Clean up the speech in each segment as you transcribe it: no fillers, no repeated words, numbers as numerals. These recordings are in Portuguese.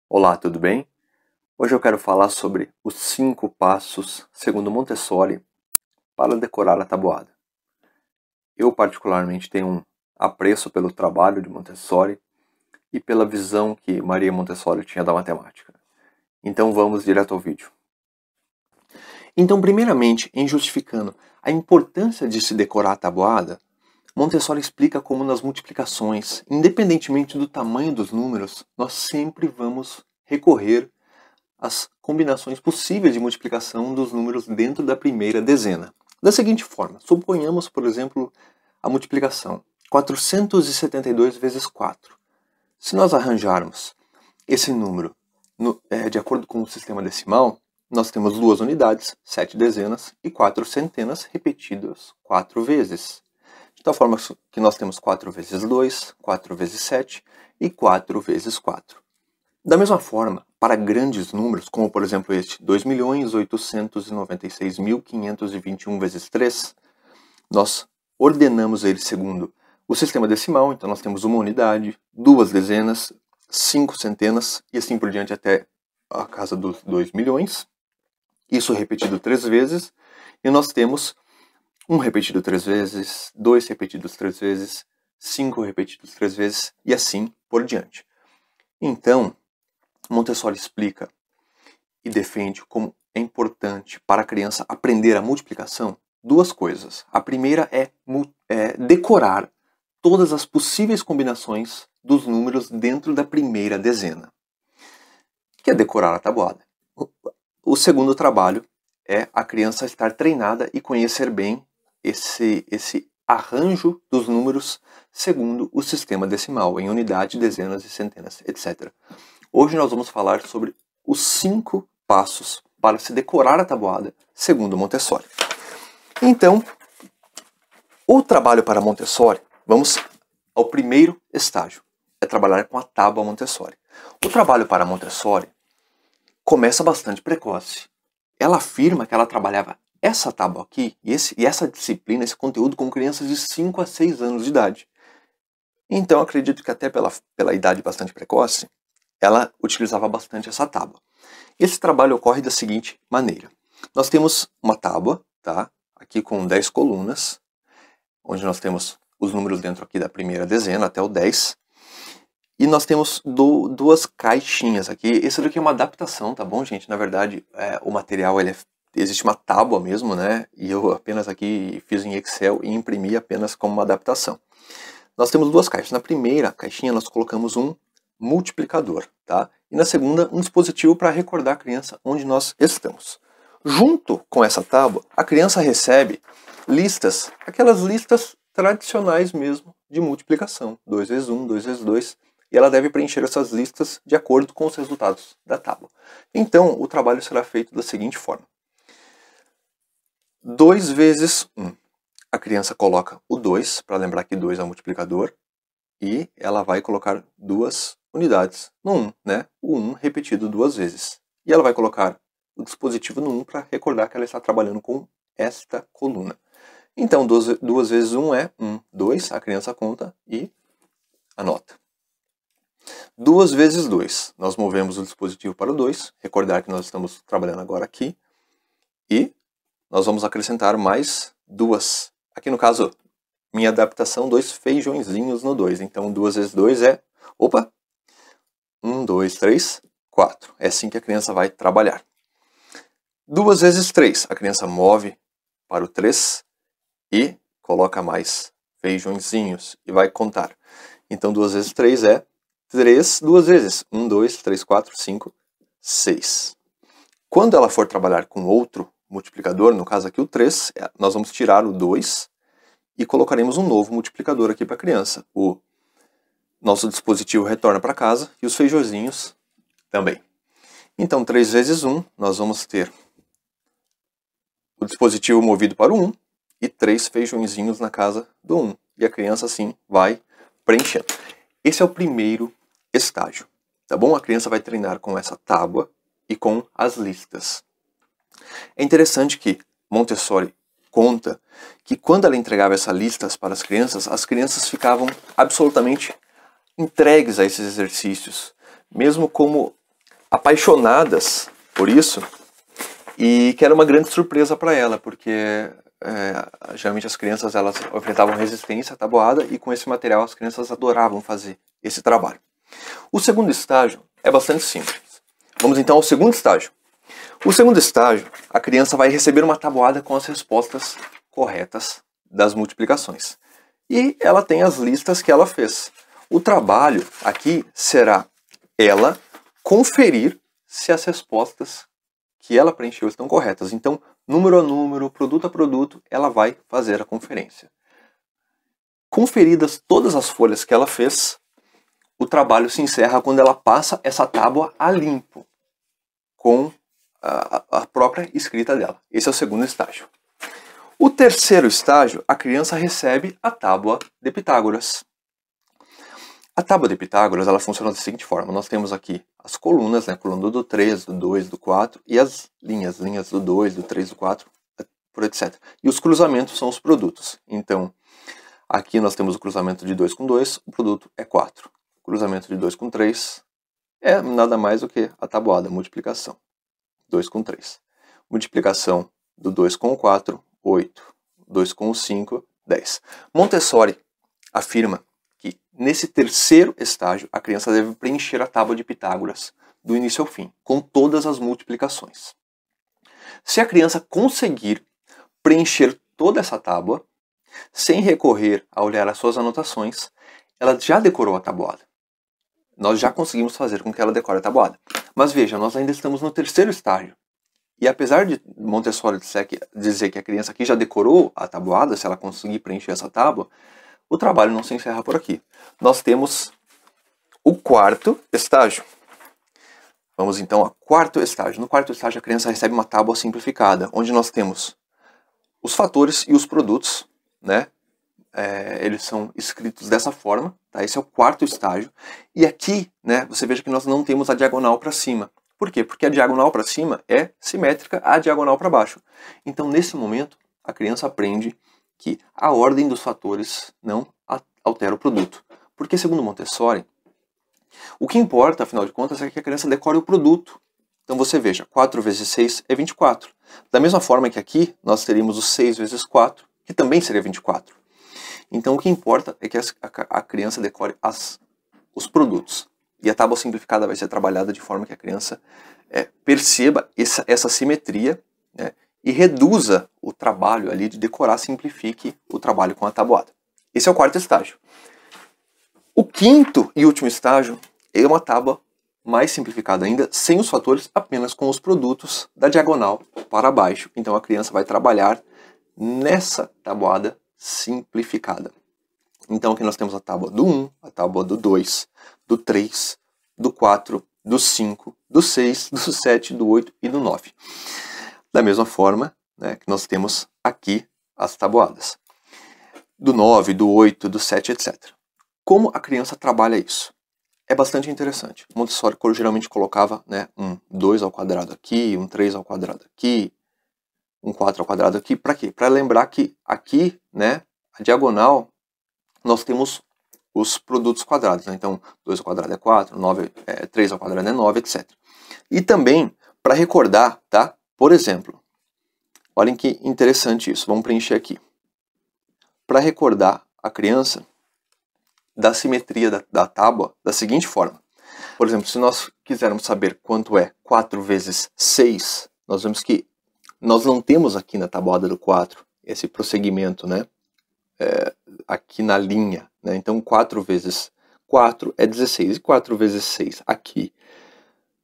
Olá, tudo bem? Hoje eu quero falar sobre os 5 passos, segundo Montessori, para decorar a tabuada. Eu particularmente tenho um apreço pelo trabalho de Montessori e pela visão que Maria Montessori tinha da matemática. Então vamos direto ao vídeo. Então, primeiramente, em justificando a importância de se decorar a tabuada, Montessori explica como nas multiplicações, independentemente do tamanho dos números, nós sempre vamos recorrer as combinações possíveis de multiplicação dos números dentro da primeira dezena. Da seguinte forma, suponhamos, por exemplo, a multiplicação 472 vezes 4. Se nós arranjarmos esse número de acordo com o sistema decimal, nós temos 2 unidades, 7 dezenas e 4 centenas repetidas 4 vezes. De tal forma que nós temos 4 vezes 2, 4 vezes 7 e 4 vezes 4. Da mesma forma, para grandes números, como por exemplo este, 2.896.521 vezes 3, nós ordenamos ele segundo o sistema decimal, então nós temos uma unidade, 2 dezenas, 5 centenas e assim por diante até a casa dos 2 milhões. Isso repetido 3 vezes, e nós temos 1 repetido 3 vezes, 2 repetidos 3 vezes, 5 repetidos 3 vezes e assim por diante. Então, Montessori explica e defende como é importante para a criança aprender a multiplicação duas coisas. A primeira é decorar todas as possíveis combinações dos números dentro da primeira dezena, que é decorar a tabuada. O segundo trabalho é a criança estar treinada e conhecer bem esse arranjo dos números segundo o sistema decimal, em unidade, dezenas e centenas, etc. Hoje nós vamos falar sobre os 5 passos para se decorar a tabuada, segundo Montessori. Então, o trabalho para Montessori, vamos ao primeiro estágio, é trabalhar com a tábua Montessori. O trabalho para Montessori começa bastante precoce. Ela afirma que ela trabalhava essa tábua aqui e essa disciplina, esse conteúdo com crianças de 5 a 6 anos de idade. Então, acredito que até pela idade bastante precoce, ela utilizava bastante essa tábua. Esse trabalho ocorre da seguinte maneira. Nós temos uma tábua, tá? Aqui com 10 colunas, onde nós temos os números dentro aqui da primeira dezena até o 10. E nós temos duas caixinhas aqui. Esse daqui é uma adaptação, tá bom, gente? Na verdade, o material, existe uma tábua mesmo, né? E eu apenas aqui fiz em Excel e imprimi apenas como uma adaptação. Nós temos 2 caixas. Na primeira caixinha nós colocamos um multiplicador, tá? E na segunda, um dispositivo para recordar a criança onde nós estamos. Junto com essa tábua, a criança recebe listas, aquelas listas tradicionais mesmo de multiplicação. 2 vezes 1, 2 vezes 2. E ela deve preencher essas listas de acordo com os resultados da tábua. Então, o trabalho será feito da seguinte forma. 2 vezes 1. A criança coloca o 2, para lembrar que 2 é o multiplicador, e ela vai colocar 2 unidades no 1, né? O 1 repetido 2 vezes. E ela vai colocar o dispositivo no 1 para recordar que ela está trabalhando com esta coluna. Então, 2 vezes 1 é 1, 2, a criança conta e anota. 2 vezes 2, nós movemos o dispositivo para o 2, recordar que nós estamos trabalhando agora aqui, e nós vamos acrescentar mais 2. Aqui no caso, minha adaptação, 2 feijõezinhos no 2. Então, 2 vezes 2 é... 1, 2, 3, 4. É assim que a criança vai trabalhar. 2 vezes 3. A criança move para o 3 e coloca mais feijõezinhos e vai contar. Então, 2 vezes 3 é 3 duas vezes. 1, 2, 3, 4, 5, 6. Quando ela for trabalhar com outro multiplicador, no caso aqui o 3, nós vamos tirar o 2 e colocaremos um novo multiplicador aqui para a criança. O nosso dispositivo retorna para casa e os feijõezinhos também. Então, 3 vezes 1, nós vamos ter o dispositivo movido para o 1 e 3 feijõezinhos na casa do 1. E a criança assim vai preenchendo. Esse é o primeiro estágio, tá bom? A criança vai treinar com essa tábua e com as listas. É interessante que Montessori conta que quando ela entregava essas listas para as crianças ficavam absolutamente entregues a esses exercícios, mesmo como apaixonadas por isso, e que era uma grande surpresa para ela, porque geralmente as crianças elas enfrentavam resistência à tabuada, e com esse material as crianças adoravam fazer esse trabalho. O segundo estágio é bastante simples. Vamos então ao segundo estágio. O segundo estágio, a criança vai receber uma tabuada com as respostas corretas das multiplicações. E ela tem as listas que ela fez. O trabalho aqui será ela conferir se as respostas que ela preencheu estão corretas. Então, número a número, produto a produto, ela vai fazer a conferência. Conferidas todas as folhas que ela fez, o trabalho se encerra quando ela passa essa tábua a limpo, com a própria escrita dela. Esse é o segundo estágio. O terceiro estágio, a criança recebe a tábua de Pitágoras. A tábua de Pitágoras ela funciona da seguinte forma. Nós temos aqui as colunas, né? Coluna do 3, do 2, do 4, e as linhas do 2, do 3, do 4, por etc. E os cruzamentos são os produtos. Então, aqui nós temos o cruzamento de 2 com 2, o produto é 4. O cruzamento de 2 com 3 é nada mais do que a tabuada, a multiplicação. 2 com 3. Multiplicação do 2 com o 4, 8. 2 com o 5, 10. Montessori afirma que nesse terceiro estágio a criança deve preencher a tábua de Pitágoras do início ao fim, com todas as multiplicações. Se a criança conseguir preencher toda essa tábua, sem recorrer a olhar as suas anotações, ela já decorou a tabuada. Nós já conseguimos fazer com que ela decore a tabuada. Mas veja, nós ainda estamos no terceiro estágio. E apesar de Montessori dizer que a criança aqui já decorou a tabuada, se ela conseguir preencher essa tábua, o trabalho não se encerra por aqui. Nós temos o quarto estágio. Vamos então ao quarto estágio. No quarto estágio a criança recebe uma tábua simplificada, onde nós temos os fatores e os produtos, né? Eles são escritos dessa forma, tá? Esse é o quarto estágio. E aqui, né, você veja que nós não temos a diagonal para cima. Por quê? Porque a diagonal para cima é simétrica à diagonal para baixo. Então, nesse momento, a criança aprende que a ordem dos fatores não altera o produto. Porque, segundo Montessori, o que importa, afinal de contas, é que a criança decore o produto. Então, você veja, 4 vezes 6 é 24. Da mesma forma que aqui, nós teríamos o 6 vezes 4, que também seria 24. Então, o que importa é que a criança decore os produtos. E a tábua simplificada vai ser trabalhada de forma que a criança perceba essa simetria, né, e reduza o trabalho ali de decorar, simplifique o trabalho com a tabuada. Esse é o quarto estágio. O quinto e último estágio é uma tábua mais simplificada ainda, sem os fatores, apenas com os produtos da diagonal para baixo. Então a criança vai trabalhar nessa tabuada simplificada. Então aqui nós temos a tábua do 1, a tábua do 2, do 3, do 4, do 5, do 6, do 7, do 8 e do 9. Da mesma forma, né, que nós temos aqui as tabuadas. Do 9, do 8, do 7, etc. Como a criança trabalha isso? É bastante interessante. Montessori geralmente colocava, né, um 2 ao quadrado aqui, um 3 ao quadrado aqui, um 4 ao quadrado aqui. Para quê? Para lembrar que aqui, né, a diagonal, nós temos os produtos quadrados, né? Então 2 ao quadrado é 4, 3 ao quadrado é 9, etc. E também para recordar, tá? Por exemplo, olhem que interessante isso, vamos preencher aqui. Para recordar a criança da simetria da tábua da seguinte forma. Por exemplo, se nós quisermos saber quanto é 4 vezes 6, nós vemos que nós não temos aqui na tabuada do 4 esse prosseguimento, né? Aqui na linha, né? Então 4 vezes 4 é 16, e 4 vezes 6 aqui.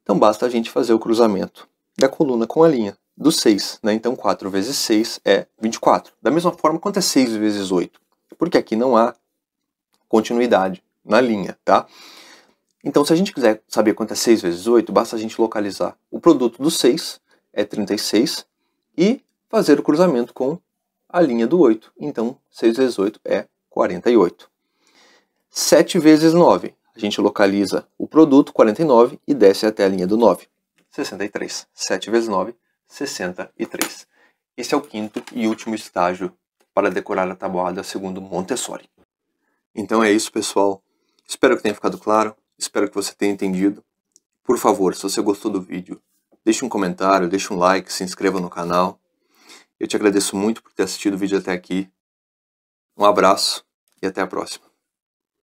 Então basta a gente fazer o cruzamento da coluna com a linha do 6, né? Então 4 vezes 6 é 24. Da mesma forma, quanto é 6 vezes 8? Porque aqui não há continuidade na linha, tá? Então se a gente quiser saber quanto é 6 vezes 8, basta a gente localizar o produto do 6, é 36, e fazer o cruzamento com a linha do 8. Então 6 vezes 8 é 48. 7 vezes 9, a gente localiza o produto, 49, e desce até a linha do 9. 63. 7 vezes 9, 63. Esse é o quinto e último estágio para decorar a tabuada segundo Montessori. Então é isso, pessoal. Espero que tenha ficado claro. Espero que você tenha entendido. Por favor, se você gostou do vídeo, deixe um comentário, deixe um like, se inscreva no canal. Eu te agradeço muito por ter assistido o vídeo até aqui. Um abraço e até a próxima.